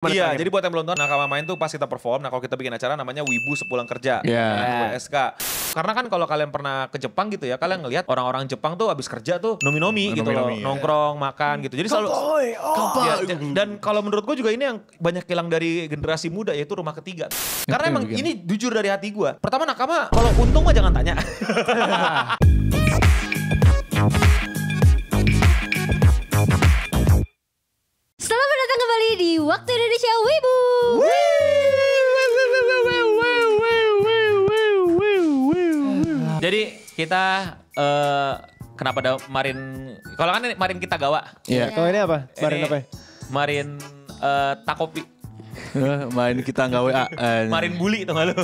Iya, jadi buat yang belum tahu Nakama Main tuh pas kita perform, nah kalau kita bikin acara namanya Wibu Sepulang Kerja, WSK. Karena kan kalau kalian pernah ke Jepang gitu ya, kalian ngelihat orang-orang Jepang tuh abis kerja tuh nomi-nomi gitu loh, nongkrong, makan gitu. Jadi selalu dan kalau menurut gue juga ini yang banyak hilang dari generasi muda yaitu rumah ketiga. Karena emang ini jujur dari hati gue. Pertama Nakama, kalau untung mah jangan tanya. Selamat datang kembali di Waktu Indonesia Wibu. Jadi kita kenapa ada Marin? Kalau kan Marin kita gawa. Iya. Kalau ini apa? Marin apa? Marin Takopi. Main kita nggak WA. Marin bully tuh gak lu?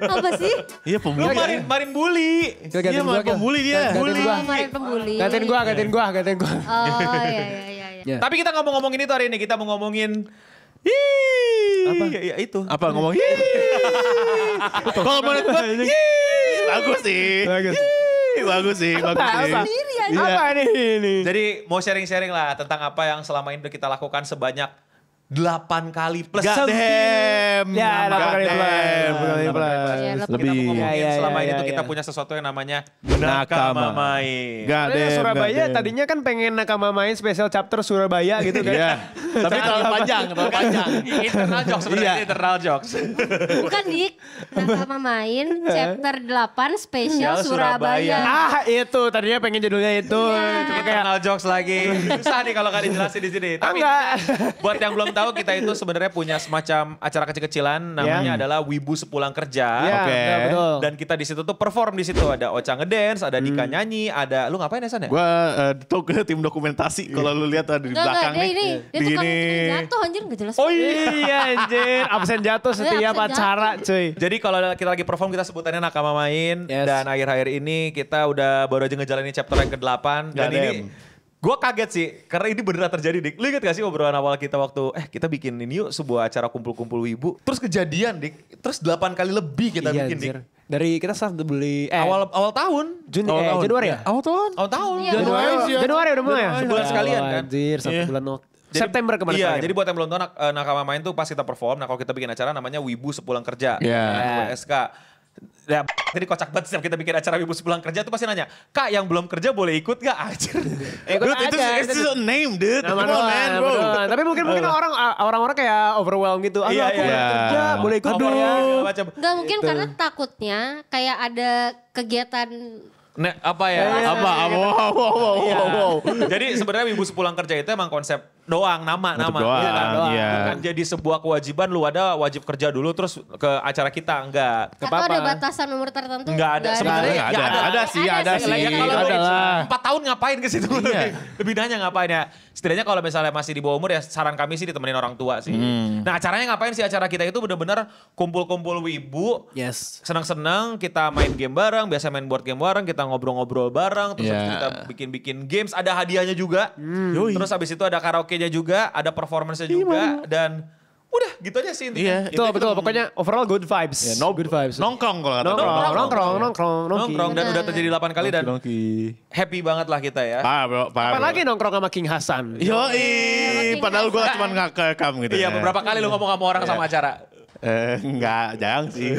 Apa sih? Iya pembuli. Marin bully. Iya main pembuli dia. Marin pembuli. Gantiin gua. Oh iya. Ya. Tapi kita ngomong ini tuh hari ini kita mau ngomongin Apa? Ya itu. Apa ngomong? Kalau menurut gua, bagus sih. Bagus sih. Sendiri aja. Apa ini? Jadi mau sharing-sharing lah tentang apa yang selama ini udah kita lakukan sebanyak 8 kali plus. God damn. Ya, 8 kali plus. Kita mau ngomongin selama ini tuh iya. kita punya sesuatu yang namanya Nakama Main. God Sebenarnya damn. Surabaya tadinya kan pengen Nakama Main special chapter Surabaya gitu kan. Iya. Tapi terlalu panjang. Internal jokes sebenarnya, internal jokes. Bukan Dik. Nakama Main chapter 8 spesial Surabaya. Itu tadinya pengen judulnya itu. Cuma kayak Internal jokes lagi. Susah nih kalau gak dijelasin di sini. Tapi enggak. buat yang belum tahu kita itu sebenarnya punya semacam acara kecil-kecilan namanya adalah Wibu Sepulang Kerja. Iya, Oke. betul. Dan kita di situ tuh perform di situ ada Ocha ngedance, ada Dika nyanyi, ada lu ngapain ya San ya? Gua tuh ke tim dokumentasi. Kalau lu lihat ada di belakang dia nih. ini. Dia tukang jatuh anjir gak jelas. Oh iya anjir, absen jatuh setiap absen acara cuy. Jadi kalau kita lagi perform kita sebutannya Nakama Main. Yes. Dan akhir-akhir ini kita udah baru aja ngejalanin chapter yang ke-8. Dan ini gue kaget sih karena ini beneran terjadi Dik. Lu inget gak sih obrolan awal kita waktu kita bikin ini yuk sebuah acara kumpul-kumpul wibu. Terus kejadian Dik. Terus 8 kali lebih kita bikin Dik. Dari kita start beli Awal tahun. Januari ya? Awal tahun. Awal tahun. Iya, Januari udah mulai ya? Sebulan sekalian kan. Anjir, 1 bulan September kemarin. Iya, jadi buat yang belum tahu Nakama Main tuh pas kita perform, nah kalau kita bikin acara namanya Wibu Sepulang Kerja, WSK. Ya, jadi kocak banget setiap kita bikin acara Wibu Sepulang Kerja tuh pasti nanya, Kak yang belum kerja boleh ikut gak? Anjir. Dude, itu name dude. Nama Come on, man, bro. Tapi mungkin orang-orang kayak overwhelmed gitu. Aku Iya. kerja, boleh ikut dong. Macam. Gak mungkin karena takutnya kayak ada kegiatan. Apa ya? Wow. Jadi sebenarnya Wibu Sepulang Kerja itu emang konsep doang, nama. doang, iya. Bukan jadi sebuah kewajiban lu ada wajib kerja dulu terus ke acara kita, enggak. Atau ada batasan umur tertentu? Enggak ada. Sebenarnya Nggak ada. Ada sih. Kalau Ada lah. 4 tahun ngapain ke situ? Lebih nanya ngapain ya? Setidaknya kalau misalnya masih di bawah umur ya saran kami sih ditemenin orang tua sih. Nah acaranya ngapain sih? Acara kita itu bener-bener kumpul-kumpul wibu. Yes. Senang-senang kita main game bareng, biasa main board game bareng, kita ngobrol-ngobrol bareng, terus habis itu kita bikin games, ada hadiahnya juga. Terus habis itu ada karaoke-nya juga, ada performance-nya juga dan udah gitu aja sih intinya. Betul, pokoknya overall good vibes. Good vibes. Nongkrong kalau kata Nongkrong. Dan udah terjadi 8 kali dan happy banget lah kita ya. Apalagi nongkrong sama King Hasan. Yoi, padahal gue cuma ngekam gitu. Iya, beberapa kali lu ngomong sama orang sama acara. Enggak, jarang sih.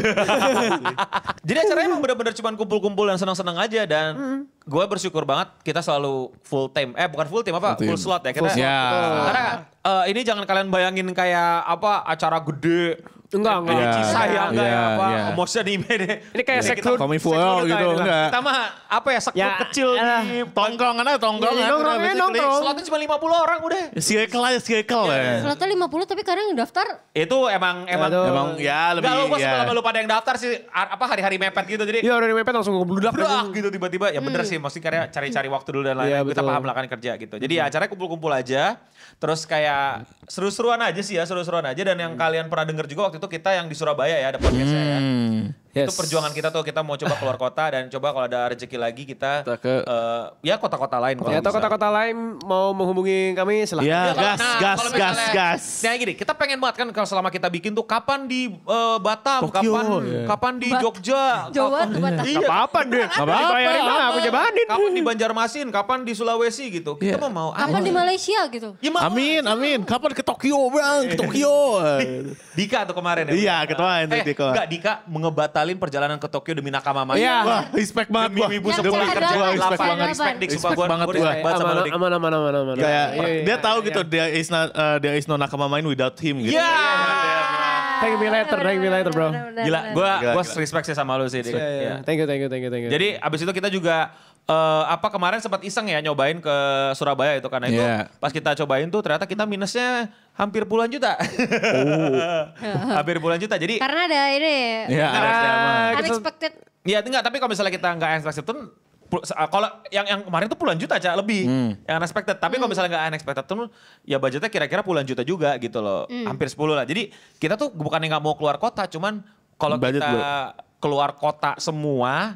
Jadi acaranya emang bener-bener cuma kumpul-kumpul dan senang-senang aja dan gue bersyukur banget kita selalu full time. Bukan full time apa? Full slot ya kita. Karena ini jangan kalian bayangin kayak apa acara gede. Enggak. Cisah ya, enggak ya apa. Iya. Emosi anime deh. Ini kayak secret Komifuel gitu, enggak. Kita mah apa ya, sekut kecil di Tongkrongan aja, tongkrongan. Nongkrong. slotnya cuma 50 orang udah. Circle ya. Slotnya 50 tapi kadang yang daftar. Itu emang Emang ya lebih. enggak, lu gue sebelum lu pada yang daftar sih apa hari-hari mepet gitu jadi. Iya, udah mepet langsung ngebludak. Gitu tiba-tiba ya bener sih mesti karena cari-cari waktu dulu dan lain-lain. Kita paham lah kan kerja gitu. Jadi ya acaranya kumpul-kumpul aja. Terus kayak seru-seruan aja sih ya, seru-seruan aja dan yang kalian pernah denger juga waktu itu kita yang di Surabaya ya ada podcastnya ya. Itu perjuangan kita tuh, kita mau coba keluar kota dan coba kalau ada rezeki lagi kita ke ya kota-kota lain. Ya atau kota-kota lain mau menghubungi kami silahkan. Ya, kalau gas. Nah gini, kita pengen banget kan kalau selama kita bikin tuh kapan di Batam, Tokyo, kapan di Jogja. Jawa ke Batam. Gak apa-apa deh. Gak apa-apa. Dibayarin mah aku jabanin. Kapan di Banjarmasin, kapan di Sulawesi gitu. Kita mau Kapan di Malaysia gitu. Ya, Amin. Kapan ke Tokyo, Bang? Ke Tokyo. Dika tuh kemarin ya. Iya, ketuaan tuh Dika. Enggak, Dika ngebatalin perjalanan ke Tokyo demi nakama main. Iya. Wah, respect banget gua. Ibu Yang sepulang kecil kerja ada respect apa? banget. Respect Dik, sumpah Respect banget gua gua. respect banget sama lu, Dik. Aman. Kayak dia tahu Iya. gitu there is no nakama main without him gitu. Iya. Thank you later bro. Gila, gua Gila. respect sih sama lu sih, Dik. Iya. Thank you. Jadi abis itu kita juga kemarin sempat iseng ya nyobain ke Surabaya itu karena itu Iya. pas kita cobain tuh ternyata kita minusnya hampir puluhan juta. Hampir puluhan juta. Jadi Karena ada ini. Iya, Unexpected. ya enggak, tapi kalau misalnya kita enggak unexpected tuh kalau yang kemarin tuh puluhan juta Cak, lebih yang unexpected. Tapi kalau misalnya nggak unexpected tuh ya budgetnya kira-kira puluhan juta juga gitu loh. Hampir 10 lah. Jadi kita tuh bukannya nggak mau keluar kota, cuman kalau Budget, kita keluar kota semua,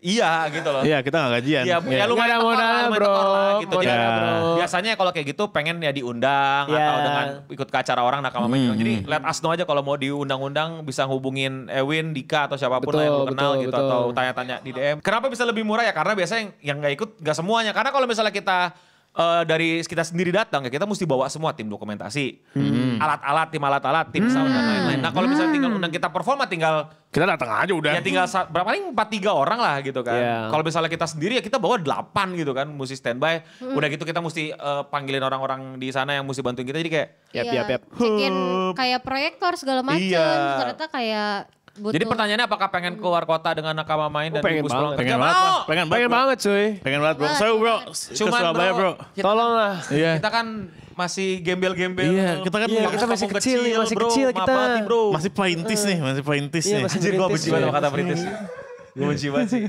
iya gitu loh. Iya, kita gak gajian. Ya, ya lumayan Nggak ada tekor modal, lah, lumayan bro. tekor lah gitu. Jadi Modal, bro. biasanya kalau kayak gitu pengen ya diundang Ya. atau dengan ikut ke acara orang nakama main. Jadi let us know aja kalau mau diundang-undang bisa hubungin Ewin, Dika atau siapapun lah yang lu kenal gitu atau tanya-tanya di DM. Kenapa bisa lebih murah ya? Karena biasanya yang nggak ikut nggak semuanya. Karena kalau misalnya kita dari kita sendiri datang ya kita mesti bawa semua tim dokumentasi, alat-alat, tim sound dan lain-lain. Nah kalau misalnya tinggal undang kita performa tinggal Kita datang aja udah. ya tinggal berapa paling 4-3 orang lah gitu kan. Yeah. Kalau misalnya kita sendiri ya kita bawa 8 gitu kan, mesti standby. Udah gitu kita mesti panggilin orang-orang di sana yang mesti bantuin kita. Jadi kayak Yap. Cekin kayak proyektor segala macam. Iya. Ternyata kayak butuh. jadi pertanyaannya apakah pengen keluar kota dengan nakama main dan pengen Ibu sepulang banget. kerja? Pengen banget, Mau. Bang. Pengen Pengen bro. banget cuy. Pengen banget bro. So bro, ke Cuman Surabaya bro. Tolonglah. Iya. Kita kan masih gembel-gembel. Iya, kita kan kita masih kampung kecil nih, masih bro. kecil Maaf kita. banget nih, bro. Masih perintis nih, masih perintis Iya, nih. masih Anjir gue perintis, benci banget ya. sama kata perintis. Gue benci banget sih.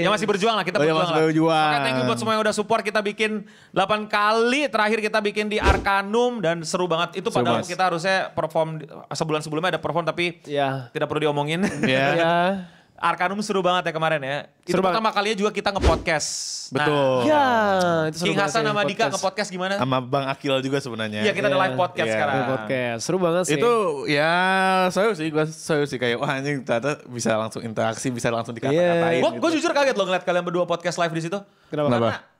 Ya masih berjuang lah, kita Oh iya, berjuang masih lah. berjuang. Makanya thank you buat semua yang udah support. Kita bikin 8 kali, terakhir kita bikin di Arkanum dan seru banget. Itu padahal banget. kita harusnya perform, sebulan sebelumnya ada perform tapi Ya. tidak perlu diomongin. Iya. Ya. Arkanum seru banget ya kemarin ya. Itu Seru pertama kalinya juga kita nge-podcast. Betul. Ya, itu seru King banget Hasan sih, sama Dika podcast. nge-podcast gimana? Sama Bang Akil juga sebenarnya. Iya kita ada Iya. live podcast Iya. sekarang. Podcast. Seru banget sih. Itu ya seru sih kayak wah anjing ternyata bisa langsung interaksi, bisa langsung dikata-katain. Gue jujur kaget loh ngeliat kalian berdua podcast live di situ. Kenapa?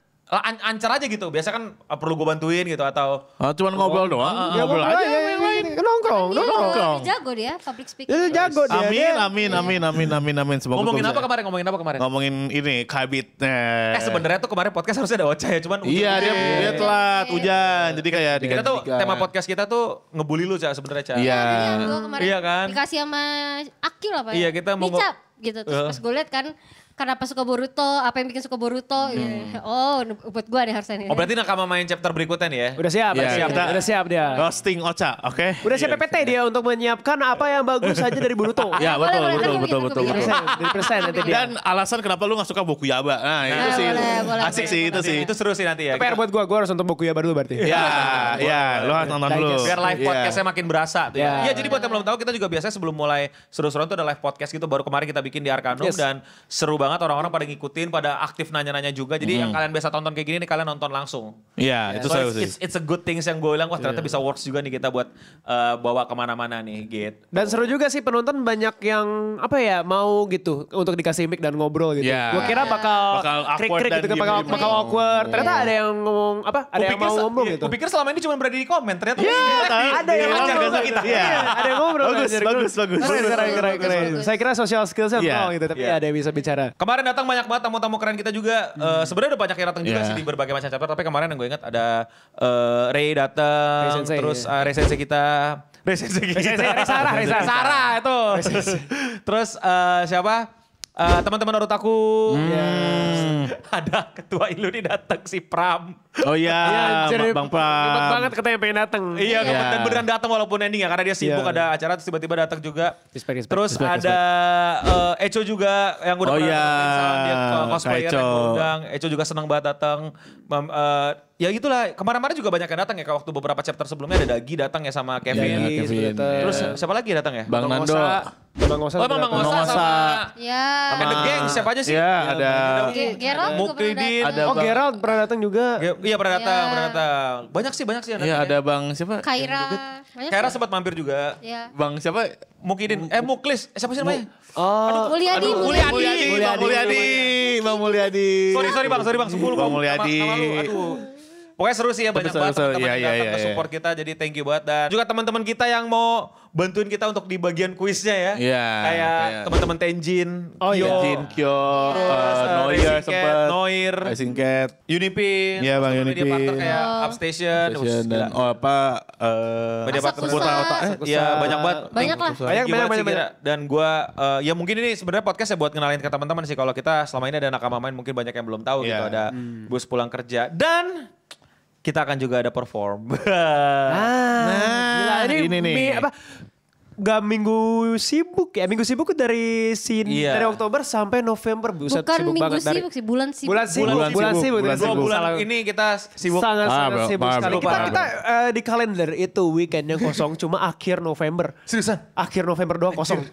Ancar aja gitu. Biasa kan perlu gue bantuin gitu atau Oh, cuman ngobrol doang. Ya, Ngobrol aja. Nongkrong. Dia jago dia public speaking. Dia jago dia. Amin. Semoga ngomongin gua apa bisa- kemarin? Ngomongin apa kemarin? Ngomongin ini kabit. Sebenarnya tuh kemarin podcast harusnya ada Ocha ya, cuman Iya, dia telat hujan. Jadi kayak kita tuh tema podcast kita tuh ngebully lu Ca sebenarnya Ca. Iya. Gue kemarin Iya kan? dikasih sama Akil apa ya? Iya, kita mau dicap gitu. Terus pas gue liat kan kenapa suka Boruto, apa yang bikin suka Boruto. Iya. Oh buat gue nih harusnya nih. Oh berarti nakama main chapter berikutnya nih ya? Udah siap, Iya, udah siap dia. roasting Ocha, oke? Udah siap PPT dia untuk menyiapkan apa yang bagus saja dari Boruto. Ya, Boleh, boleh, betul. nanti bikin. Dari persen nanti dia. Dan alasan kenapa lu gak suka Bokuyaba. Nah, itu sih. boleh, Asik boleh, sih, itu sih. Itu seru sih nanti ya. PR buat gue harus nonton Bokuyaba dulu berarti. Ya, lu harus nonton dulu. Biar live Iya. podcastnya makin berasa tuh Ya. ya. Iya jadi buat yang belum tahu kita juga biasanya sebelum mulai seru-seruan tuh ada live podcast gitu. Baru kemarin kita bikin di Arkanum Yes. dan seru banget orang-orang pada ngikutin, pada aktif nanya-nanya juga. Jadi yang kalian biasa tonton kayak gini nih kalian nonton langsung. Iya, itu So seru sih. it's a good things yang gue bilang wah ternyata bisa works juga nih kita buat bawa kemana-mana nih gitu. Dan seru juga sih penonton banyak yang apa ya mau gitu untuk dikasih mic dan ngobrol gitu. Iya. Gue kira bakal Bakal awkward krik-krik dan gitu, bakal diem-diem. awkward. Ternyata ada yang ngomong apa? Ada yang mau ngomong gitu. Gue pikir selama ini cuma berada di komen, ternyata Ada yang ngajar ngobrol ke kita. Iya. Ada yang ngobrol. Bagus, anjir. bagus. Keren. Saya kira social skillsnya Iya. nol gitu, tapi Iya. ada yang bisa bicara. Kemarin datang banyak banget tamu-tamu keren kita juga. Sebenarnya udah banyak yang datang juga Iya. sih di berbagai macam chapter. Tapi kemarin yang gue ingat ada Ray datang, Ray Sensei, terus iya. Ray Sensei kita. Ray Sarah itu. Terus siapa? Teman-teman Orutaku. Ada ketua Ilu nih datang si Pram. Oh iya, Bang Pram. Hebat banget katanya pengen datang. Iya, Iya. dan beneran datang walaupun ending ya karena dia sibuk Iya. ada acara terus tiba-tiba datang juga. Respect. Terus ada Echo juga yang udah Oh pernah iya, datang sama dia cosplayer Kak Echo. yang gue undang. Echo juga senang banget datang. Ya gitulah, kemarin-kemarin juga banyak yang datang ya. Kayak waktu beberapa chapter sebelumnya ada Dagi datang ya sama Kevin. Dagi, Kevin. datang. Terus siapa lagi yang datang ya? Bang Nando. Bang Osa. Oh, Bang Osa Osa. sama Ya. And the Gang siapa aja sih? Iya, ada Gerald juga pernah Mukridin. datang. Ada Oh, Bang- Gerald pernah datang juga. Iya pernah datang, Iya. pernah datang. Banyak sih Iya, ada Bang siapa? Kaira. Banyak Kaira tuh. sempat mampir juga. Ya. Bang siapa? Mukidin, Muklis, siapa sih namanya? Oh, Mulyadi. Bang Mulyadi. Sorry bang, sebelum Bang Mulyadi. Nama lu, aduh. Pokoknya seru sih ya, banyak banget seru. teman-teman Iya, yang datang iya, ke iya. support kita, jadi thank you banget. Dan juga teman-teman kita yang mau bantuin kita untuk di bagian kuisnya ya. Iya, Kayak iya. teman-teman Tenjin, Oh, iya. Jin, Kyo, Noir Racing Cat, sempet. Noir, Racing Cat. Unipin. Iya, Bang terus media Unipin. partner kayak Upstation. Dan apa? Media partner Asakusa. buat otak. Iya, banyak banget. Banyak lah. Thank you banget sih, Banyak. Gira. Dan gue, ya mungkin ini sebenarnya podcast ya buat kenalin ke teman-teman sih. Kalau kita selama ini ada nakama main mungkin banyak yang belum tahu gitu. Iya. Ada bus pulang kerja. Dan kita akan juga ada perform. Gila, ini nih. Gak minggu sibuk ya. Minggu sibuk dari Iya. dari Oktober sampai November. Buset, Bukan sibuk minggu banget dari sibuk sih, bulan sibuk. bulan sibuk. Bulan Dua sibuk. bulan Salah. ini kita sibuk. Sangat Bro, sibuk parah, sekali. bro, parah, Kita di kalender itu weekend yang kosong cuma akhir November. Seriusan? Akhir November doang kosong.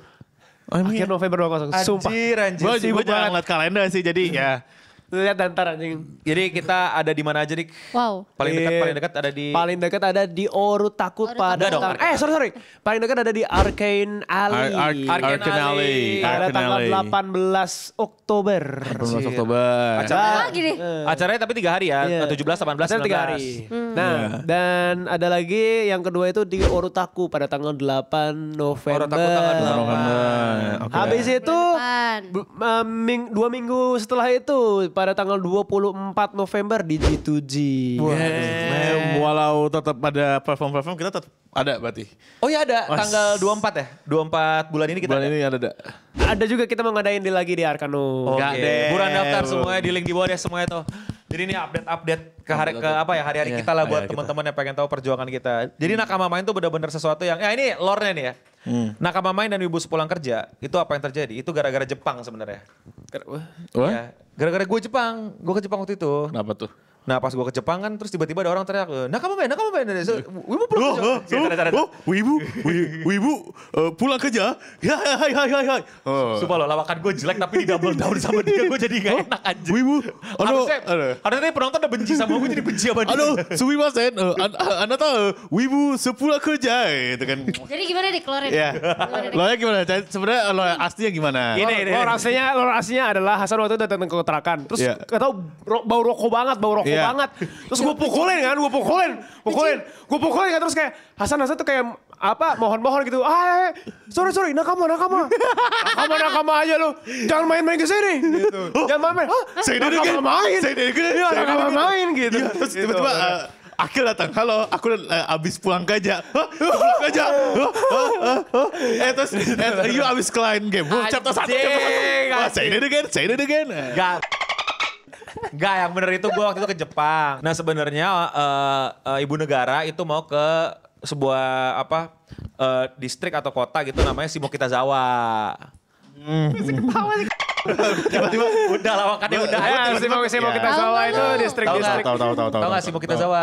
Akhir iya. November doang kosong. Sumpah. Anjir. Gue Sibuk jarang banget. ngeliat kalender sih, jadi ya. Lihat dantar anjing. Jadi kita ada di mana aja nih? Wow. Paling dekat ada di. Paling dekat ada di Orutaku pada Enggak dong, sorry. Paling dekat ada di Arcane Alley. Arcane Alley. Pada tanggal 18 Oktober. 18 Oktober. Acara- Lagi deh. Acaranya tapi 3 hari ya. Iya. 17, 18, Ada 3 hari. 19. Nah, dan ada lagi yang kedua itu di Orutaku pada tanggal 8 November. Orutaku tanggal 8. November. Oke. Habis itu Depan. 2 minggu setelah itu pada tanggal 24 November di G2G. Walau tetap ada perform kita tetap ada berarti. Oh iya ada, tanggal 24 ya? 24 bulan ini kita Bulan ada. ini ada. Ada juga kita mau ngadain lagi di Arkano. Oke. Enggak deh. Buruan daftar semuanya di link di bawah deh semuanya tuh. Jadi ini update ke hari-hari kita lah buat Hari-hari teman-teman yang pengen tahu perjuangan kita. Jadi Nakama Main tuh benar-benar sesuatu yang, ya ini lore-nya nih ya. Nakama Main dan Wibu sepulang kerja, itu apa yang terjadi? Itu gara-gara Jepang sebenarnya. Wah? Ya, gara-gara gue ke Jepang waktu itu. Kenapa tuh? Nah pas gue ke Jepang kan terus tiba-tiba ada orang teriak, Nakama Main. So, Wibu pulang kerja. Wibu pulang kerja. Hai. Sumpah loh, lawakan gue jelek tapi di double down sama dia, gue jadi gak enak anjir. Wibu. Harusnya penonton udah benci sama gue, jadi benci sama dia. Sumimasen. Anda tahu Wibu sepulang kerja gitu kan. Jadi gimana deh keluarin? Ya. Lo gimana? Sebenarnya lo aslinya gimana? Lor aslinya adalah Hasan waktu itu datang ke kontrakan. Terus Iya. gak tau bau rokok banget. Iya. Terus gue pukulin kan, gue pukulin kan terus kayak Hasan tuh kayak apa mohon-mohon gitu. Sorry, nakama aja lu. Jangan main-main ke sini. Gitu. Jangan main. Saya Nakama main gitu. Terus tiba-tiba Akil datang, halo, aku abis pulang kerja. Pulang kerja. Terus you abis klien game. Chapter 1. Say it again. Enggak, yang bener itu gue waktu itu ke Jepang. Nah sebenarnya ibu negara itu mau ke sebuah distrik atau kota gitu namanya Shimokitazawa. Tiba-tiba udah lawakannya udah. Shimokitazawa itu distrik-distrik. Tahu nggak Shimokitazawa?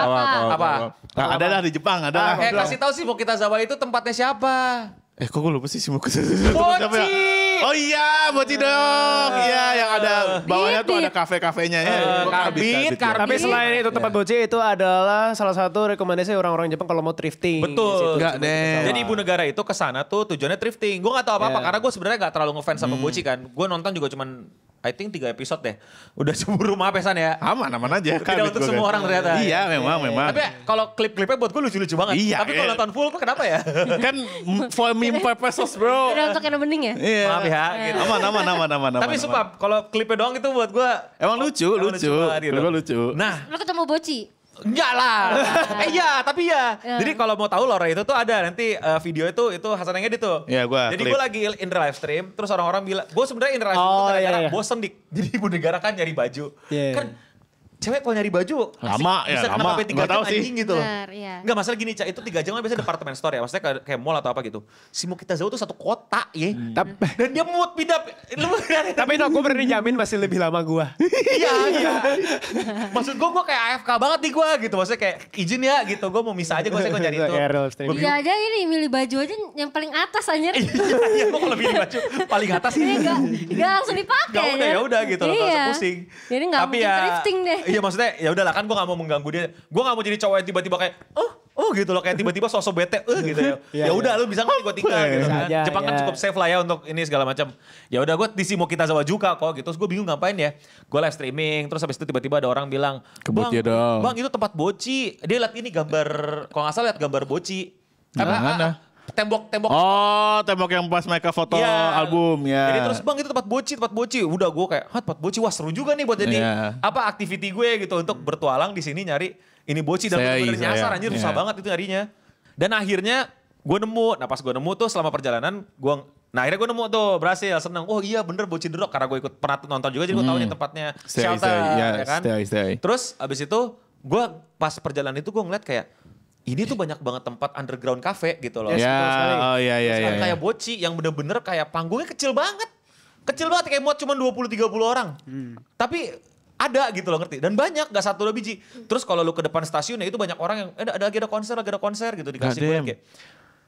Apa? Ada lah di Jepang, ada lah. Kasih tahu Shimokitazawa itu tempatnya siapa? Kok gue lupa sih Shimokitazawa. Mochi! Oh iya, Mochi dong. Iya, yang ada bawahnya tuh ada kafe-kafenya ya. Karbit. Tapi selain itu tempat boci itu adalah salah satu rekomendasi orang-orang Jepang kalau mau thrifting. Betul. Enggak deh. Jadi ibu negara itu ke sana tuh tujuannya thrifting. Gue gak tahu apa-apa karena gue sebenarnya gak terlalu ngefans sama Boci kan. Gue nonton juga cuman I think 3 episode deh. Udah cemburu maaf ya San ya. Aman aja. Tidak untuk semua orang ternyata. Iya, memang. Tapi kalau klip-klipnya buat gue lucu-lucu banget. Iya, Tapi kalau nonton full kok kenapa ya? Kan for meme purposes, bro. Udah untuk yang mending ya? Iya. Maaf ya. Gitu. Aman. Tapi sumpah kalau klipnya doang itu buat gue. Emang lucu. banget gitu. Emang lucu. Nah. Lo ketemu Boci? Enggak lah. Tapi Jadi kalau mau tahu lore itu tuh ada nanti video itu Hasan yang edit tuh. Iya, gua Jadi klip. gue lagi in the live stream terus orang-orang bilang, gue sebenarnya in the live stream tuh gara-gara bosen dik. Jadi ibu negara kan nyari baju. Iya. Kan cewek kalau nyari baju Lama ya, bisa lama. sampai 3 Nggak jam tahu sih. anjing gitu loh. Benar, iya. Enggak, masalah gini, Ca, itu 3 jam kan biasanya department store ya. Maksudnya kayak mall atau apa gitu. Si Mukitazawa tuh satu kota ya. Dan dia mood pindah. Tapi no, gue berani jamin masih lebih lama gue. Iya. Maksud gue kayak AFK banget nih gue gitu. Maksudnya kayak izin ya gitu. Gue mau misah aja gue nyari itu. Iya aja ini milih baju aja yang paling atas anjir. Iya, gue kalau pilih baju paling atas Ini enggak langsung dipakai. ya udah gitu loh, nggak usah pusing. Jadi enggak Tapi mungkin ya, thrifting deh. Iya maksudnya ya udahlah kan gue gak mau mengganggu dia. Gue gak mau jadi cowok yang tiba-tiba kayak oh gitu loh, kayak tiba-tiba sosok bete gitu ya. Ya udah lu bisa nggak gue tinggal gitu kan. Aja, Jepang kan cukup safe lah ya untuk ini segala macam. Ya udah gue di sini mau kita Zawa juga kok gitu. Terus gue bingung ngapain ya. Gue live streaming terus habis itu tiba-tiba ada orang bilang, Kebut ya dong. Bang itu tempat boci. Dia lihat ini gambar, kalau nggak salah lihat gambar boci. Mana? Tembok. Oh, tembok yang pas mereka foto Iya. album ya. Jadi terus bang itu tempat boci. Udah gue kayak, tempat boci, wah seru juga nih buat jadi Iya. activity gue gitu untuk bertualang di sini nyari ini boci dan bener-bener nyasar anjir, susah banget itu nyarinya. Dan akhirnya gue nemu, nah pas gue nemu tuh selama perjalanan akhirnya gue nemu tuh berhasil, seneng. Oh iya bener Boci The Rock karena gue ikut pernah nonton juga jadi gue tahu nih tempatnya shelter ya kan. Stay. Terus abis itu gue pas perjalanan itu gue ngeliat kayak ini tuh banyak banget tempat underground cafe gitu loh. Yes, betul sekali. Oh iya. Kayak Boci yang bener-bener kayak panggungnya kecil banget. Kecil banget kayak muat cuma 20-30 orang. Tapi ada gitu loh, ngerti. Dan banyak, gak satu dua biji. Terus kalau lu ke depan stasiun ya itu banyak orang yang lagi ada konser gitu dikasih gue kayak.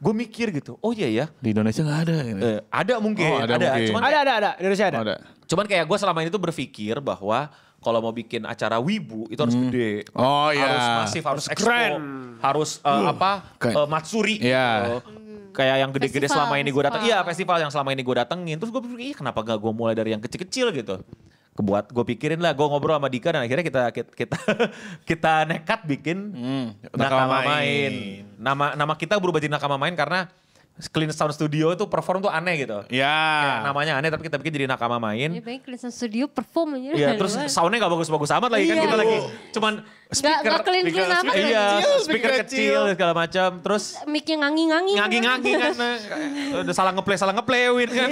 Gue mikir gitu, oh iya ya. Di Indonesia gak ada. Ada mungkin, Oh, ada mungkin. Cuman Ada. Indonesia ada. Ada. Cuman kayak gue selama ini tuh berpikir bahwa kalau mau bikin acara wibu itu harus gede. Oh iya. Harus masif, harus expo. keren. Harus Matsuri. Iya. Gitu. Kayak yang gede-gede Festival, selama ini gue datang. festival. Iya festival yang selama ini gue datengin. Terus gue pikir, kenapa gak gue mulai dari yang kecil-kecil gitu. Gue pikirin lah, gue ngobrol sama Dika dan akhirnya kita nekat bikin Nakama Main. Nama kita berubah jadi Nakama Main karena Clean Sound Studio itu perform tuh aneh gitu. Ya. Kayak namanya aneh tapi kita bikin jadi Nakama Main. Ya baik Clean Studio perform aja. Iya, terus soundnya gak bagus-bagus amat lagi kan Iya. kita lagi cuman speaker. Gak clean apa. Iya, kecil, speaker kecil segala macam. Terus Mic-nya ngangi-ngangi. ngangi-ngangi kan. Udah salah ngeplay Win kan.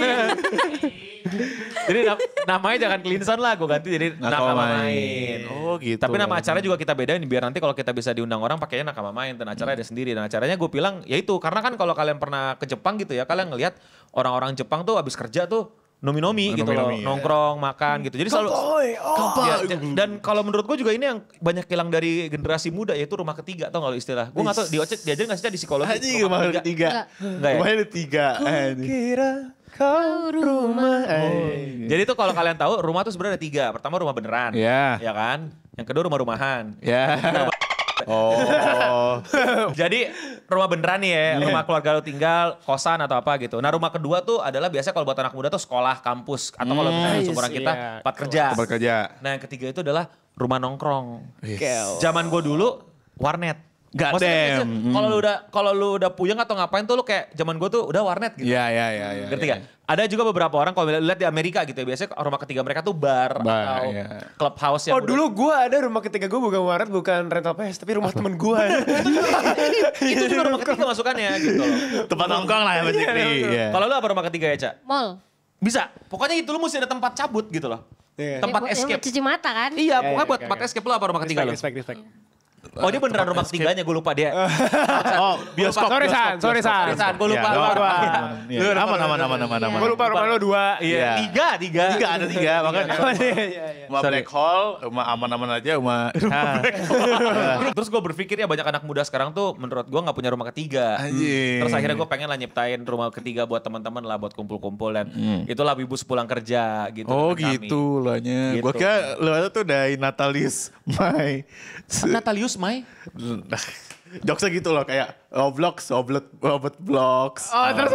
Jadi namanya jangan Clean Sound lah, gue ganti jadi Nakama Main. Oh gitu. Tapi nama acaranya juga kita bedain biar nanti kalau kita bisa diundang orang pakainya Nakama Main dan acaranya ada sendiri. Dan acaranya gue bilang ya itu karena kan kalau kalian pernah ke Jepang gitu ya, kalian ngelihat orang-orang Jepang tuh abis kerja tuh nomi-nomi gitu loh, Nomi-nomi, ya. nongkrong, makan gitu. Jadi selalu ya, dan kalau menurut gue juga ini yang banyak hilang dari generasi muda yaitu rumah ketiga, tau gak lo istilah? Gue gak tau diajarin gak sih di psikologi? Haji rumah ketiga. Enggak ya? Rumahnya ada 3. Kira kau rumah. Jadi tuh kalau kalian tahu rumah tuh sebenarnya ada 3. Pertama rumah beneran, Iya. ya kan? Yang kedua rumah-rumahan. Ya. Oh. Jadi rumah beneran nih ya, rumah keluarga lu tinggal, kosan atau apa gitu. Nah rumah kedua tuh adalah biasa kalau buat anak muda tuh sekolah, kampus. Atau kalau misalnya seumuran kita, tempat kerja. Tempat kerja. Nah yang ketiga itu adalah rumah nongkrong. Yes. Zaman gue dulu warnet. God Maksudnya damn. kalau lu udah puyeng atau ngapain tuh lu kayak zaman gue tuh udah warnet gitu. Iya. Ngerti gak? Ada juga beberapa orang kalau lihat di Amerika gitu ya, biasanya rumah ketiga mereka tuh bar atau iya. clubhouse yang Oh dulu gue ada rumah ketiga gue bukan warnet, bukan rental PS, tapi rumah temen gue. itu juga rumah ketiga masukannya gitu loh. Tempat nongkrong lah ya basically. Iya. Kalau lu apa rumah ketiga ya, Ca? Mall. Bisa. Pokoknya itu lu mesti ada tempat cabut gitu loh. Iya. Tempat Yang escape. cuci mata kan? Iya, pokoknya iya, buat iya, tempat iya. escape lu apa rumah ketiga lu? Respect. Oh dia beneran rumah ketiganya, gue lupa dia. Oh, bioskop. Sorry San. Gue lupa. Iya, aman. Gue lupa rumah lo 2. Iya. Tiga. Ada 3 makanya. Rumah Sorry. black hole, rumah aman-aman aja, rumah. Terus gue berpikir ya banyak anak muda sekarang tuh menurut gue gak punya rumah ketiga. Anjing. Terus akhirnya gue pengen lah nyiptain rumah ketiga buat teman-teman lah, buat kumpul-kumpul dan itulah wibu sepulang kerja gitu. Oh dengan kami. gitu lahnya. Gitu. Gue kira lu tuh dari Natalis Mai. Natalius Mai? Jokesnya gitu loh kayak Roblox, Robot Blocks. Oh terus.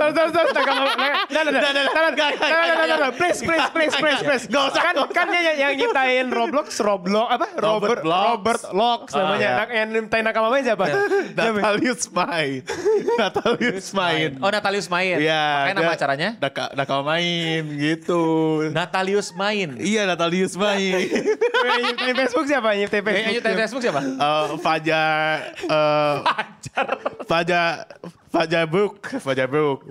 Please. Gak usah. Kan yang nyiptain Roblox apa? Robert Locks namanya. Yang nyiptain Nakama Main siapa? Natalius Mai. Oh Natalius Main. Iya. Makanya nama acaranya? Nakal main gitu. Natalius Main. Iya Natalius Main. Nyiptain Facebook siapa? Nyiptain Yang nyiptain Facebook siapa? Fajar Brook.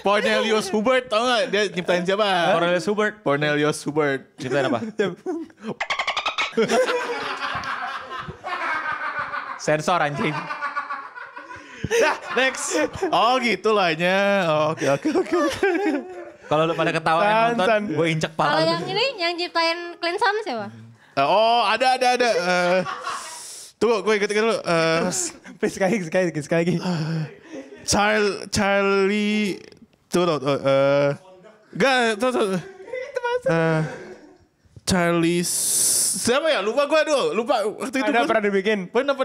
Cornelius Hubert tau gak dia nyiptain siapa? Cornelius Hubert. Cornelius Hubert. Nyiptain apa? Sensor anjing. Nah, next. Oh gitu lahnya. Oke. Kalau lu pada ketawa yang nonton, gue injek Kalau pala. yang ini yang ciptain Clean Sound siapa? Oh ada. Tunggu gue ikut dulu. Sekali lagi. Charlie. Tunggu. Enggak, tuh. Charlie siapa ya? Lupa gue dulu. Lupa waktu itu. Pernah dibikin. Pernah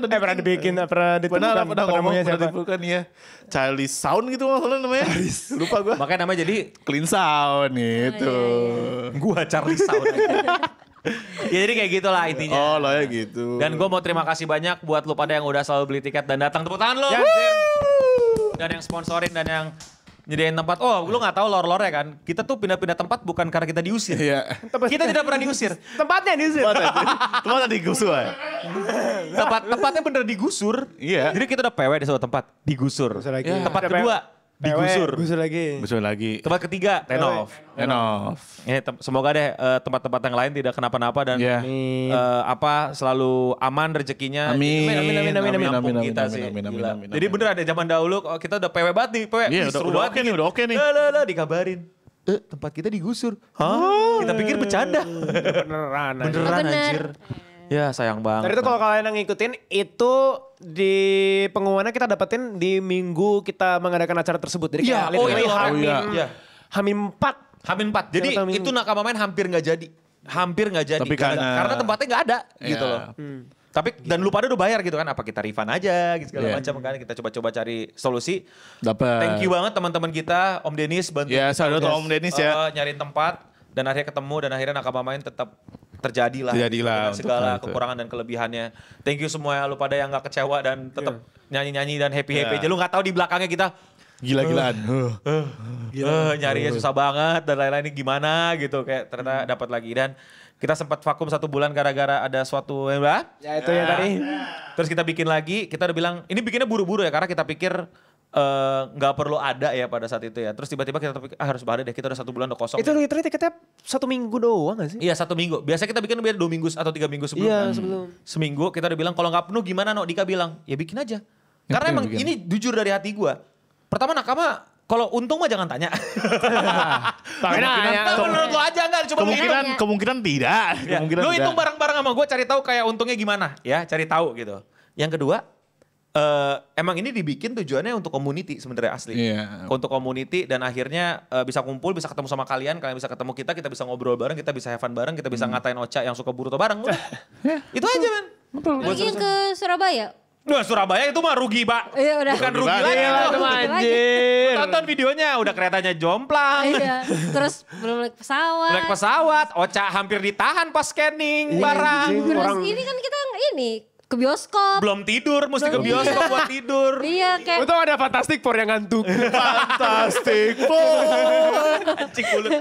Pernah ngomong ngomongnya siapa? bukan ya. Charlie Sound gitu maksudnya namanya. Lupa gue. Makanya namanya jadi Clean Sound gitu. gua Charlie Sound aja. Ya jadi kayak gitulah intinya. Oh lo ya gitu. Dan gue mau terima kasih banyak buat lu pada yang udah selalu beli tiket dan datang. Tepuk tangan lu. Ya, Dan yang sponsorin dan yang nyediain tempat. Oh lu gak tahu lore-lore kan. Kita tuh pindah-pindah tempat bukan karena kita diusir. Iya. Kita tidak pernah diusir. Tempatnya di sini. Tempat tadi gusur. Tempatnya bener digusur. Iya. Jadi kita udah PW di suatu tempat. Digusur. Gusur lagi. Tempat kedua digusur. Gusur lagi. Gusur lagi. Tempat ketiga renov. Renov. Semoga deh tempat-tempat yang lain tidak kenapa-napa dan Iya. selalu aman rezekinya. Amin. Kampung kita sih. Gila. Jadi bener ada zaman dahulu kita udah PW banget nih. PW. Iya, seru udah banget oke nih, udah oke nih. Lah, dikabarin. Tempat kita digusur. Hah? Kita pikir bercanda. Beneran. Beneran Bener. anjir. Ya sayang banget. Dan itu kalau kalian yang ngikutin, itu di pengumumannya kita dapetin di minggu kita mengadakan acara tersebut. Jadi Iya, kayak literally iya. Hamin, Iya. Hamin 4. Hamin 4. Jadi Yang tahu itu Nakama Main hampir nggak jadi. Hampir nggak jadi. Tapi karena tempatnya nggak ada gitu Iya. loh. Tapi dan lu pada udah bayar gitu kan. Apa kita refund aja gitu segala macam kan. Kita coba-coba cari solusi. Dapat. Thank you banget teman-teman kita. Om Denis bantu. Ya, kita saudara udah, Om Denis ya. nyariin tempat. Dan akhirnya ketemu dan akhirnya Nakama Main tetap terjadilah. Terjadilah Dengan untuk segala hal itu. kekurangan dan kelebihannya. Thank you semua ya lu pada yang gak kecewa dan tetap nyanyi-nyanyi dan happy-happy Iya. aja. Lu gak tahu di belakangnya kita Gila-gilaan. nyarinya susah banget dan lain-lain ini gimana gitu kayak ternyata dapat lagi dan kita sempat vakum 1 bulan gara-gara ada suatu Ya itu yang tadi. terus kita bikin lagi kita udah bilang ini bikinnya buru-buru ya karena kita pikir nggak perlu ada ya pada saat itu ya terus tiba-tiba kita pikir harus ada deh kita udah 1 bulan udah kosong Itu literally tiketnya 1 minggu doang gak sih? iya 1 minggu biasa kita bikin biar 2 minggu atau 3 minggu sebelum Iya, kan. sebelum. Seminggu kita udah bilang kalau nggak penuh gimana no Dika bilang ya bikin aja karena emang bikin. ini jujur dari hati gue pertama Nakama kalau untung mah jangan tanya. Nah, menurut lo aja enggak cuma Kemungkinan tidak. Ya, Kemungkinan lu tidak. hitung bareng-bareng sama gue cari tahu kayak untungnya gimana ya, cari tahu gitu. Yang kedua, emang ini dibikin tujuannya untuk community sebenarnya asli. Iya. Untuk community dan akhirnya bisa kumpul, bisa ketemu sama kalian bisa ketemu kita bisa ngobrol bareng, kita bisa have fun bareng, kita bisa ngatain Ocha yang suka Boruto bareng. Udah. Itu aja men. Lagi yang ke Surabaya. Wah Surabaya itu mah rugi pak. Iya udah. Bukan Rugi rugi banget. lagi. Iya, itu. itu anjir. Tonton videonya udah keretanya jomplang. Iya. Terus belum naik pesawat. Naik pesawat, Ocha hampir ditahan pas scanning barang. Terus ini kan kita ini ke bioskop. Belum tidur, mesti ke bioskop buat tidur. Iya kayak Untung ada Fantastic Four yang ngantuk. Fantastic Four. Anjing mulutnya.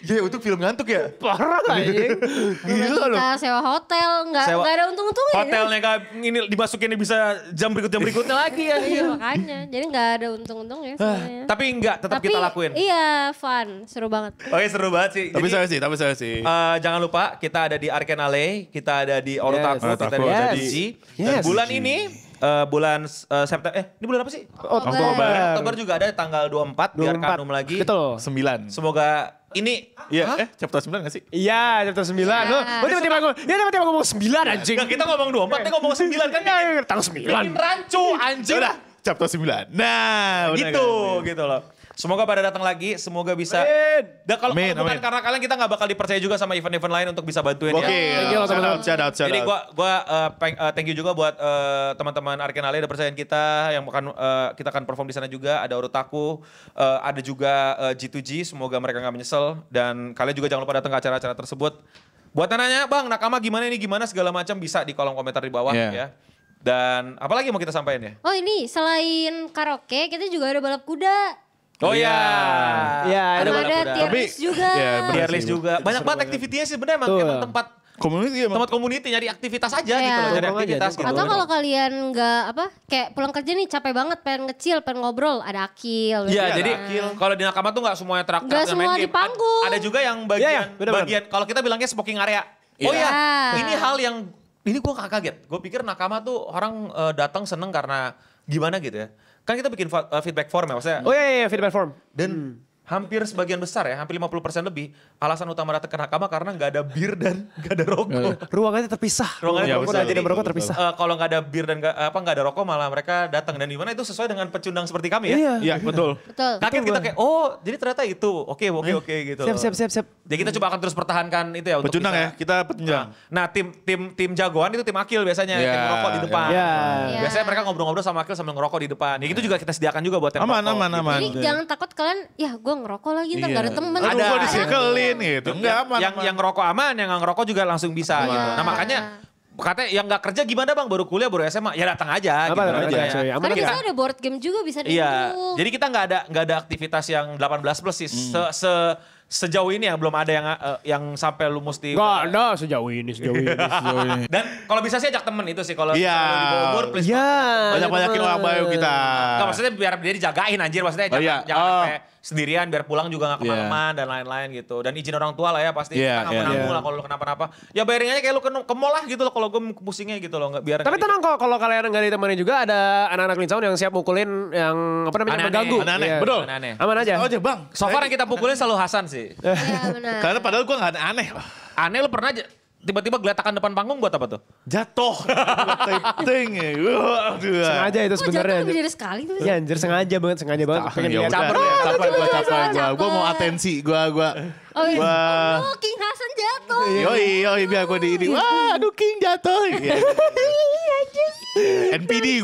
Ya itu film ngantuk ya? Parah anjing. Gila kita sewa hotel, nggak ada untung-untungnya. Hotelnya gak, ini dimasukinnya bisa jam berikutnya lagi ya. Iya makanya, jadi nggak ada untung-untungnya sebenarnya. Tapi enggak, tetap Tapi kita lakuin. iya fun, seru banget. Oke seru banget sih. Tapi Jadi, saya sih. jangan lupa kita ada di Arcane Alley, kita ada di Orutaku, Yes. kita ada di Yes. G. Dan Yes. bulan ini, bulan September, ini bulan apa sih? Oktober juga ada tanggal 24, biar 24. kanum lagi. Betul. 9. Semoga ini, Iya, chapter 9 gak sih? Iya, chapter 9. Lu tiba-tiba ngomong 9 anjing. Nggak, kita ngomong 24, dia ngomong 9 kan. Tanggal 9. Bikin rancu anjing. Udah, chapter 9. Nah, udah Gitu loh. Semoga pada datang lagi, semoga bisa. Dan kalau Amin, bukan amin. karena kalian kita nggak bakal dipercaya juga sama event-event lain untuk bisa bantuin Oke, ya. shout out. Jadi gua thank you juga buat teman-teman Arcane Alley udah percayain kita yang akan kita akan perform di sana juga. Ada Orutaku, ada juga G2G. Semoga mereka nggak menyesal dan kalian juga jangan lupa datang ke acara-acara tersebut. Buat nanya, Bang, Nakama gimana ini gimana segala macam bisa di kolom komentar di bawah Yeah. ya. Dan apalagi mau kita sampaikan ya? Oh ini selain karaoke kita juga ada balap kuda. Oh iya. Iya, Sama balap ada kuda. tier Tapi- list juga. Iya, bener. Tier list juga. Banyak banget aktivitinya sih sebenarnya Betul. emang tempat Community community nyari aktivitas aja Iya. gitu loh, nyari Nongkrong aja, aktivitas gitu. Atau kalau kalian nggak kayak pulang kerja nih capek banget pengen ngecil, pengen ngobrol, ada akil. Iya, gitu. jadi kalau di Nakama tuh nggak semuanya traktir Nggak dan semua main di game. panggung. Ada juga yang Iya, iya, bener-bener. bagian kalau kita bilangnya smoking area. Oh Iya. iya, ini hal yang ini gue kaget. Gue pikir nakama tuh orang datang seneng karena gimana gitu ya. Kan kita bikin feedback form ya maksudnya. Oh iya, feedback form. Dan hampir sebagian besar ya, hampir 50% lebih, alasan utama datang ke nakama karena nggak ada bir dan nggak ada rokok. Ruangannya terpisah. Ruangannya udah jadi merokok terpisah. Kalau nggak ada bir dan nggak ada rokok malah mereka datang, dan di mana itu sesuai dengan pecundang seperti kami ya. Iya, betul. Betul. Kaget kita kayak, oh jadi ternyata itu, oke gitu. Siap. Jadi kita coba akan terus pertahankan itu ya untuk Pecundang bisa. ya, kita pecundang. Nah tim jagoan itu tim Akil biasanya, Iya. tim ngerokok di depan. Iya. Biasanya mereka ngobrol-ngobrol sama Akil sambil ngerokok di depan. Ya itu juga kita sediakan juga buat tim Aman, rokok, aman, gitu. aman. Jadi jangan takut kalian, ya gue ngerokok lagi ntar gak ada temen. Aduh, gue disekelin gitu. Enggak aman. Yang ngerokok aman, yang nggak ngerokok juga langsung bisa gitu. Nah makanya katanya yang nggak kerja gimana bang, baru kuliah baru SMA, ya datang aja gitu. Datang aja, Katanya. cuy. Aman Karena aja. biasanya ada board game juga bisa Iya, dihitung. jadi kita nggak ada aktivitas yang 18 plus sih. Sejauh ini yang belum ada yang sampai lu mesti. Enggak ada sejauh ini. Dan kalau bisa sih ajak temen itu sih, kalau Iya. kalau di bawah umur please. Iya. Banyak-banyakin abayo kita. Enggak, maksudnya biar dia dijagain anjir, maksudnya Oh, iya. jangan Oh. sampai sendirian, biar pulang juga gak kemalaman dan lain-lain gitu. Dan izin orang tua lah ya pasti, Iya, kita gak iya. menanggung Iya. lah kalau lu kenapa-napa. Ya bayarin aja kayak lu ke mall lah gitu loh, kalau gue pusingnya gitu loh. Biar Tapi tenang kok, kalau kalian nggak ditemani juga ada anak-anak Lincaun yang siap mukulin yang apa namanya Aneh-aneh. mengganggu. Aneh-aneh, Iya. betul. Aneh-aneh. Aman aja. Oh aja bang. So far yang kita pukulin selalu Hasan sih. Iya benar. Karena padahal gue gak aneh. Aneh lu pernah aja tiba-tiba geletakan depan panggung buat apa tuh? Jatuh. Ting. Aduh. Sengaja itu Kok sebenarnya. jatuh lebih dari sekali tuh? Ya anjir sengaja banget. Pengen Ya lihat. udah, capek gue mau atensi gue. Oh iya. Wah. Oh, King Hasan jatuh. Yoi biar gue di ini. Wah aduh King jatuh. Iya. NPD.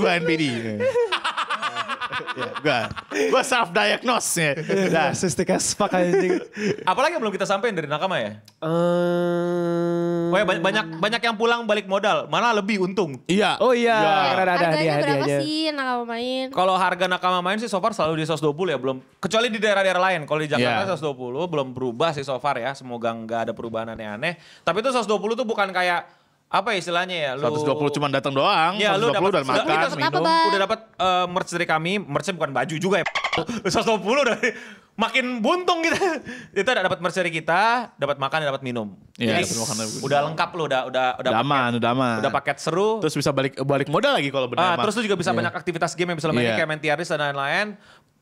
Gue self diagnose ya. Nah, sistik as fuck anjing. Apalagi yang belum kita sampein dari nakama ya? Oh ya banyak yang pulang balik modal, malah lebih untung. Iya. Oh iya, karena ada Harganya berapa hadiah-hadiahnya. sih nakama main? Kalau harga nakama main sih so far selalu di 120 ya, belum, kecuali di daerah-daerah lain. Kalau di Jakarta 120 belum berubah sih so far ya, semoga nggak ada perubahan aneh-aneh. Tapi itu 120 tuh bukan kayak apa ya istilahnya ya, lu 120 cuma datang doang. Ya, lu 120 dapat dan makan, minum. udah dapat merch dari kami, merchnya bukan baju juga ya. 120 dari makin buntung gitu. Itu dapat merch dari kita, dapat makan, dapat minum. Iya, Jadi dapat makan, dapat minum. udah lengkap lu, udah Udah aman. udah paket seru. Terus bisa balik modal lagi kalau benar. Terus lu juga bisa banyak aktivitas game yang bisa lu mainin, Iya. kayak main tiaris dan lain-lain.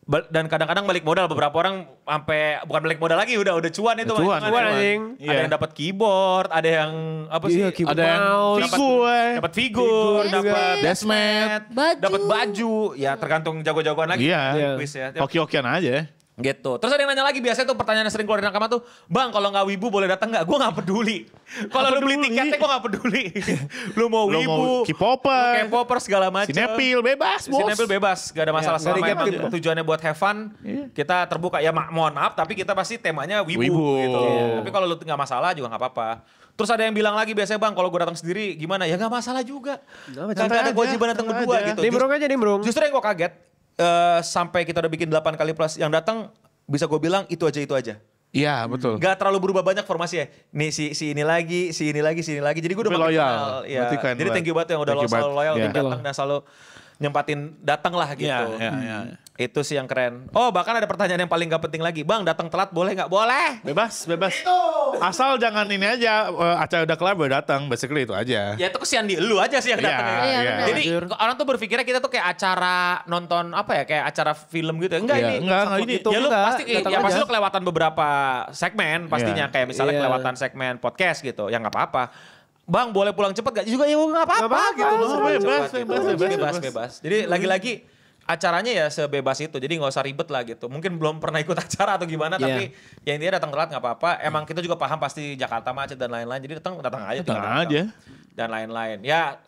Dan kadang-kadang balik modal, beberapa orang sampai bukan balik modal lagi, udah cuan itu. Cuan, anjing. Ada Iya. yang dapat keyboard, ada yang apa sih? Iya, keyboard. Ada yang Mouse. Dapat figur, dapat Desmet. Baju. dapat baju, ya tergantung jago-jagoan lagi. Iya. Quiz ya. Hoki-hokian aja. Gitu. Terus ada yang nanya lagi, biasanya tuh pertanyaan yang sering keluar dari nakama tuh, "Bang, kalau nggak wibu boleh datang nggak?" Gue nggak peduli. Kalau lu beli tiketnya gue nggak peduli. Lu mau Lu wibu, mau K-popper, K-popper segala macam. Sinepil bebas, bos. Sinepil bebas, gak ada masalah. Nggak Selama emang negatif. tujuannya buat have fun, kita terbuka. Ya mohon maaf, tapi kita pasti temanya wibu, Wibu. gitu. Tapi kalau lu nggak masalah juga nggak apa-apa. Terus ada yang bilang lagi biasanya, "Bang, kalau gue datang sendiri gimana?" Ya nggak masalah juga. Kagak ada kewajiban datang berdua gitu. Nimbrung aja nimbrung. Justru yang gue kaget, sampai kita udah bikin 8 kali plus, yang datang bisa gue bilang itu aja. Iya, betul. Gak terlalu berubah banyak formasinya. Nih si ini lagi. Jadi gue udah Tapi makin loyal. kenal. Ya. Berarti kan Jadi thank you banget yang udah thank you selalu banget. loyal, Iya. dan datang dan selalu nyempatin datang lah gitu. Iya. Itu sih yang keren. Oh bahkan ada pertanyaan yang paling gak penting lagi. "Bang, datang telat boleh nggak?" Boleh. Bebas. Asal jangan ini aja, acara udah kelar baru datang, basically itu aja. Ya itu kesian di lu aja sih yang Iya, datang. Iya, iya. benar. Jadi orang tuh berpikirnya kita tuh kayak acara nonton apa ya, kayak acara film gitu. Enggak Iya, ini. enggak, sangkut ini. gitu. Ya lu Enggak, pasti datang ya aja. pasti lu kelewatan beberapa segmen pastinya, Iya. kayak misalnya Iya. kelewatan segmen podcast gitu. Ya nggak apa-apa. "Bang, boleh pulang cepet gak?" Juga ya nggak apa-apa Nggak apa-apa, gitu. bebas. Bebas. Jadi lagi-lagi acaranya ya sebebas itu, jadi nggak usah ribet lah gitu. Mungkin belum pernah ikut acara atau gimana, Iya. tapi ya intinya datang telat nggak apa-apa. Emang kita juga paham pasti Jakarta macet dan lain-lain, jadi datang aja. Datang tinggal aja. dan lain-lain. Ya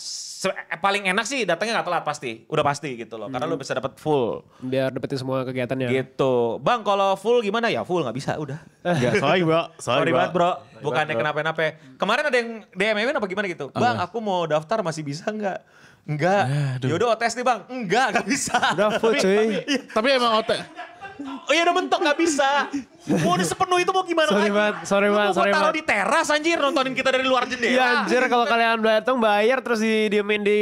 paling enak sih datangnya nggak telat pasti, udah pasti gitu loh, karena lu bisa dapat full. Biar dapetin semua kegiatannya. Gitu. "Bang, kalau full gimana?" Ya full, nggak bisa udah. Enggak, Sorry banget bro, bukannya kenapa-napa. Kemarin ada yang DM-in apa gimana gitu, "Bang, aku mau daftar, masih bisa nggak?" "Enggak." "Yaudah OTS nih bang." "Enggak, nggak bisa." Udah full cuy. Tapi emang otak. Oh iya udah mentok, nggak bisa. Mau sepenuh itu mau gimana Sorry lagi? banget, sorry Lu banget, mau sorry taruh banget. di teras anjir nontonin kita dari luar jendela. Iya anjir kalau kalian datang bayar terus didiemin di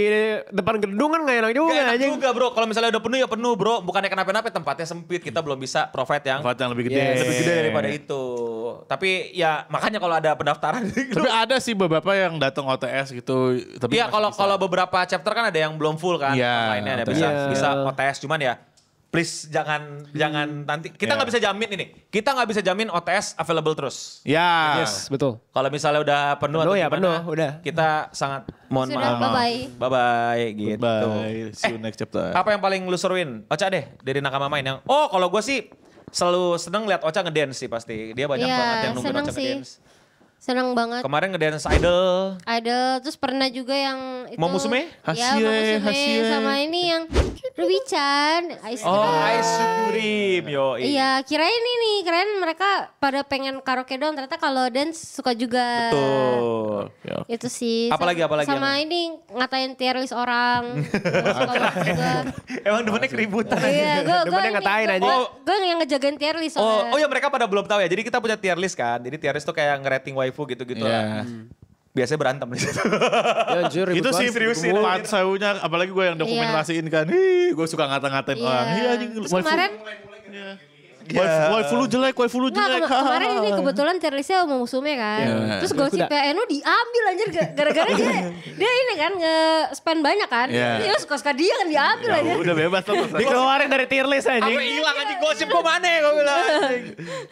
depan gedung kan gak enak juga Gak enak anjing. juga bro, kalau misalnya udah penuh ya penuh bro. Bukannya kenapa-napa tempatnya sempit, kita belum bisa provide yang Tempat yang lebih gede. Yes. lebih gede daripada itu. Tapi ya makanya kalau ada pendaftaran. Tapi ada sih beberapa yang datang OTS gitu. Tapi Iya kalau beberapa chapter kan ada yang belum full kan. Iya, Online-nya ada OTS. bisa Iya. bisa OTS cuman ya. Please jangan nanti kita nggak bisa jamin ini. Kita nggak bisa jamin OTS available terus. Ya. Yes, betul. Kalau misalnya udah penuh, Penuh atau ya, gimana, penuh, udah. Kita sangat mohon Sudah, maaf. bye-bye. Bye-bye gitu. Bye. See you next chapter. Apa yang paling lu seruin? Ocha deh dari Nakama main yang. Oh, kalau gue sih selalu seneng lihat Ocha ngedance sih pasti. Dia banyak Iya, banget yang nungguin seneng Ocha sih. ngedance. Seneng banget. Kemarin ngedance Idol. Ada, terus pernah juga yang itu. Momusume? Ya, Hasie, Momusume. Hasie. Sama ini yang Ruby-chan. Ice Oh, Cream. Ice Cream. Yo. Iya, kirain ini, kirain mereka pada pengen karaoke doang. Ternyata kalau dance suka juga. Betul. Itu sih. Apalagi Sama yang- ini ngatain tier list orang. Suka banget juga. Emang demennya keributan. Iya, Demennya ngatain aja. Gue yang ngejagain tier list soalnya. Oh ya mereka pada belum tahu ya. Jadi kita punya tier list kan. Jadi tier list tuh kayak ngerating waifu gitu-gitu lah. Iya. Biasanya berantem di situ. Ya anjir ribut Itu sih banget. seriusin. part saunya, apalagi gue yang dokumentasiin kan. Gue suka ngata-ngatain Iya. orang. Iya anjing. Terus kemarin, Waifu lu jelek, waifu lu nggak, jelek. kemarin ini kebetulan tier listnya mau musuhnya kan. Iya. Terus gosipnya Eno diambil anjir gara-gara dia ini kan nge-spend banyak kan. Iya. Dia suka-suka dia kan diambil aja. Udah bebas tuh. Dikeluarin dari tier list Apa anjing. hilang anjing gosip gue mana gue bilang.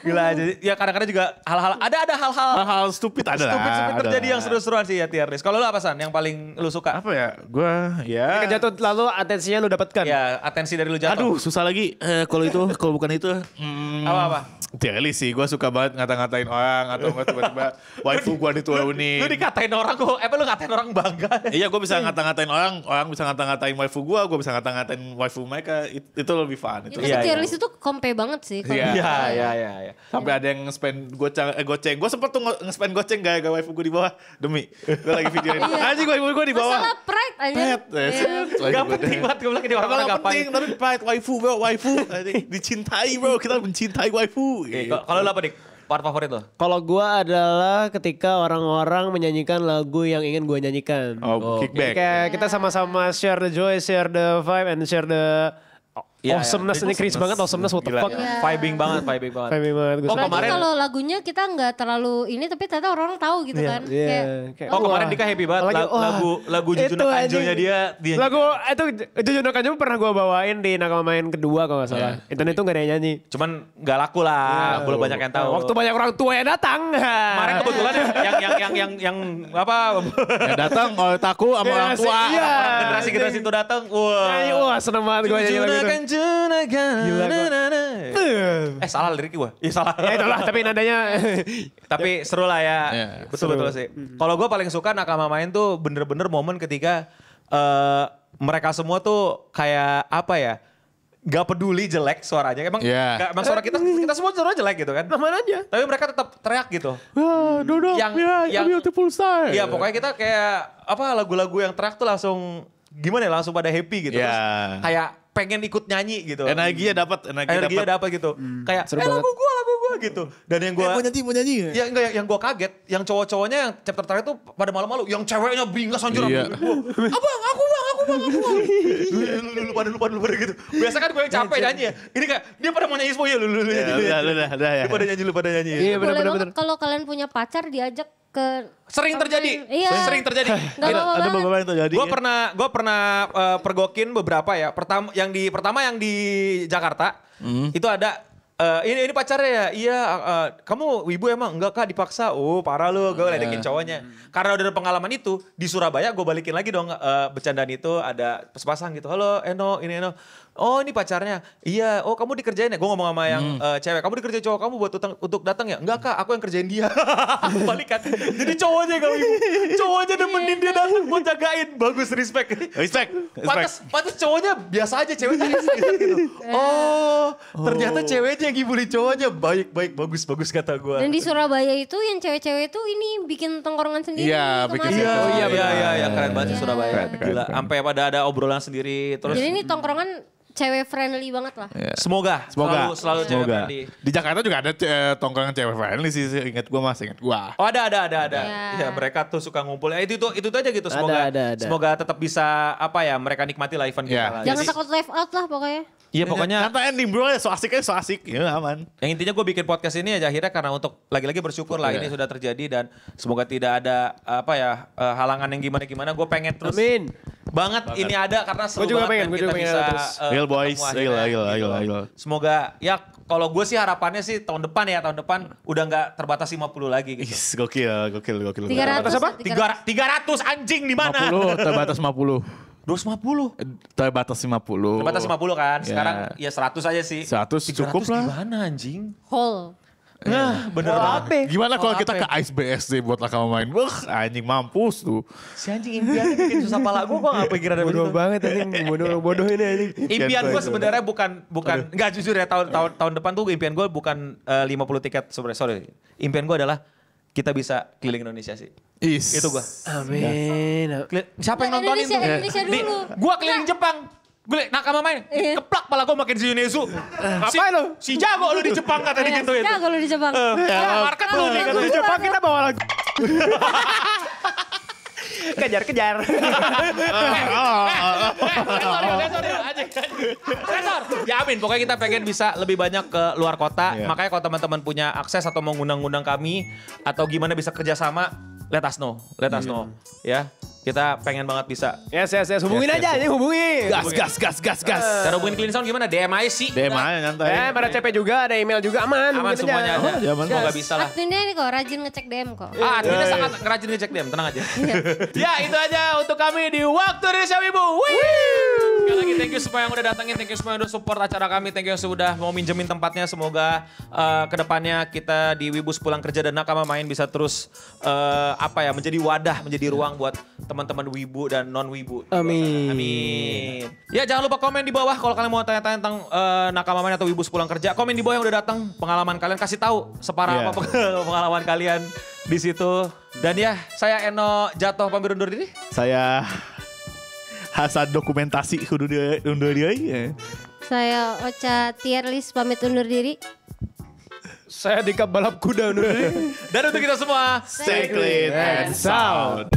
Gila aja. Ya kadang-kadang juga hal-hal ada hal-hal Hal-hal stupid ada lah. stupid ada terjadi lah. yang seru-seruan sih ya tier list. Kalau lu apa San yang paling lu suka? Apa ya? Gue ya. Ketika jatuh lalu atensinya lu dapatkan. Ya atensi dari lu jatuh. Aduh susah lagi. Kalau itu, kalau bukan itu. Apa-apa? Tier list sih. Gue suka banget ngata-ngatain orang. Atau nggak tiba-tiba waifu gue Lu diturunin. dikatain orang kok. Lu ngatain orang bangga. Iya gue bisa ngata-ngatain orang. Orang bisa ngata-ngatain waifu gue. Gue bisa ngata-ngatain waifu mereka. Itu lebih fun. Itu Iya, tier iya. list itu kompe banget sih. kalau Iya. menurut Iya. Sampai ada yang nge-spend goceng. Gue sempet tuh nge-spend goceng gak waifu gue di bawah. Demi. Gue lagi videoin. Iya. Anjing waifu gue di bawah. Masalah pride aja. Pet. Gak penting banget gue bilang ini orang-orang Gak ngapain. penting, tapi pride waifu bro, waifu. Dicintai bro, kita mencintai waifu. Oke, kalau lu apa dik? Part favorit lo? Kalau gua adalah ketika orang-orang menyanyikan lagu yang ingin gua nyanyikan. Oh, kickback. Kayak kita sama-sama share the joy, share the vibe, and share the Iya, awesomeness. iya. Ini cringe banget, awesomeness, what the Gila. fuck. Iya. Vibing banget. Vibing banget. Gua Oh, suka. Apalagi kemarin- kalau lagunya kita nggak terlalu ini tapi ternyata orang tahu gitu Iya, kan. iya. Kayak, Oh kemarin wah. Dika happy banget. Apalagi, wah, Lagu Jujuna itu Kanjonya anjing. dia Lagu itu Jujuna Kanjo pernah gua bawain di Nakama Main kedua kalau nggak salah. Itu gak ada yang nyanyi. cuman gak laku lah. Belum banyak yang tahu. Waktu banyak orang tua yang datang. Kemarin kebetulan yang apa Ya datang otaku sama orang tua. Iya. generasi itu datang. Wah. Nyanyi, wah seneng banget gue nyanyi lagu itu. Gila, Salah liriknya gue. Iya salah. Ya itulah tapi nadanya. Tapi seru lah ya. Iya, Betul-betul sih. Kalau gue paling suka Nakama main tuh bener-bener momen ketika mereka semua tuh kayak apa ya. Gak peduli jelek suaranya. Emang, Iya. emang suara kita semua suara jelek gitu kan. Mana aja. Tapi mereka tetap teriak gitu. Dodok, Yang- beautiful star. Iya pokoknya kita kayak apa lagu-lagu yang teriak tuh langsung gimana ya langsung pada happy gitu. Iya. Terus kayak pengen ikut nyanyi gitu. Energinya dapat, Energinya dapat gitu. Kayak seru banget. lagu gua gitu. Dan yang gua mau nyanyi. ya enggak yang gua kaget, yang cowok-cowoknya yang chapter terakhir tuh pada malu-malu, yang ceweknya bingas anjir. Iya. Abang, aku bang. Lu pada gitu. Biasa kan gue yang capek nyanyi ya. Ini kayak dia pada mau nyanyi semua ya lu nyanyi. Udah ya. Lu pada nyanyi lu pada nyanyi. Iya boleh benar-benar. banget kalau kalian punya pacar diajak ke Sering terjadi. Iya. Sering terjadi. Gak apa-apa Ada banget. beberapa yang terjadi. Gue pernah pergokin beberapa ya. Pertama yang di Jakarta itu ada ini pacarnya ya. Iya, kamu wibu emang enggak Kak dipaksa. Oh, parah lu. Gue ledekin cowoknya. Karena udah ada pengalaman itu di Surabaya gue balikin lagi dong bercandaan itu ada sepasang gitu. Halo Eno, ini Eno. Oh, ini pacarnya. Iya, oh kamu dikerjain ya? Gue ngomong sama yang cewek. Kamu dikerjain cowok kamu buat untuk datang ya? Enggak Kak, aku yang kerjain dia. Balikan. Jadi cowoknya gak wibu. Cowoknya nemenin dia datang buat jagain. Bagus, respect. Respect. Pantes cowoknya biasa aja, ceweknya gitu. Oh, ternyata ceweknya yang ngibulin cowoknya. Baik, bagus kata gue. Dan di Surabaya itu yang cewek-cewek itu ini bikin tongkrongan sendiri. Iya, bikin kemarin. sendiri. Iya, keren banget sih Iya. Surabaya. Keren, Gila, keren. sampai pada ada obrolan sendiri. Terus Jadi ini tongkrongan cewek friendly banget lah. Semoga. Selalu cewek friendly. Di Jakarta juga ada tongkrongan cewek friendly sih, ingat gue. Oh ada. Ya mereka tuh suka ngumpul. Itu aja gitu. Semoga tetap bisa mereka nikmati live-an kita lah. Jangan takut live out lah pokoknya. Iya pokoknya. Kata ending bro, so asik. Ya aman. Yang intinya gue bikin podcast ini aja akhirnya karena untuk lagi-lagi bersyukur lah ini sudah terjadi dan semoga tidak ada halangan yang gimana-gimana. Gue pengen terus. Amin. Banget ini ada karena seru banget kita bisa real boys, real. Semoga ya kalau gue sih harapannya sih tahun depan udah nggak terbatas 50 lagi gitu. Gokil. 300 apa? 300 anjing di mana? 50 terbatas 50. 250. Terbatas 50. Terbatas 50 kan. Sekarang ya 100 aja sih. 100 cukup lah. Gimana anjing? Whole. Nah, bener banget. Gimana kalau kita ke Ice BSD buat Nakama main? Wah, anjing mampus tuh. Si anjing impiannya bikin susah pala gue gak pikiran ada Bodoh banget anjing, bodoh ini anjing. Impian gue sebenarnya bukan enggak jujur ya tahun depan tuh impian gue bukan 50 tiket sebenarnya. Sorry. Impian gue adalah kita bisa keliling Indonesia sih. Itu gue. Amin. Siapa yang nontonin tuh? Indonesia dulu. Gue keliling Jepang. Gue Nakama main, keplak pala gue makin si Yunezu. Ngapain lu? Si jago lu di Jepang kata digituin. Jago lu di Jepang. Market lu nih kata Di Jepang kita bawa lagu. Kejar. Sensor. Ya amin, pokoknya kita pengen bisa lebih banyak ke luar kota. Makanya kalau teman-teman punya akses atau mau ngundang-ngundang kami atau gimana bisa kerjasama, let us know. Ya, kita pengen banget bisa. Yes. Hubungin aja, hubungi. Gas. Cara hubungin Clean Sound gimana? DM aja sih. DM aja nyantai. Ada CP juga, ada email juga, aman semuanya ada. Semoga bisa lah. Adminnya ini kok rajin ngecek DM kok. Adminnya sangat rajin ngecek DM, tenang aja. Ya itu aja untuk kami di Waktu Indonesia Wibu. Sekali lagi thank you semua yang udah datangin, thank you semua yang udah support acara kami, thank you yang sudah mau minjemin tempatnya. Semoga kedepannya kita di Wibu Sepulang Kerja dan Nakama Main bisa terus menjadi wadah, menjadi ruang buat teman-teman Wibu dan non-Wibu. Amin. Ya jangan lupa komen di bawah kalau kalian mau tanya-tanya tentang Nakama Main atau Wibu Sepulang Kerja. Komen di bawah yang udah datang, pengalaman kalian kasih tahu separah apa pengalaman kalian di situ. Dan ya, saya Eno Jatuh pamit undur diri. Saya Hasan Dokumentasi undur diri. Saya Ocha Tier List pamit undur diri. Saya Dika Balap Kuda undur diri. Dan untuk kita semua, Stay clean and sound.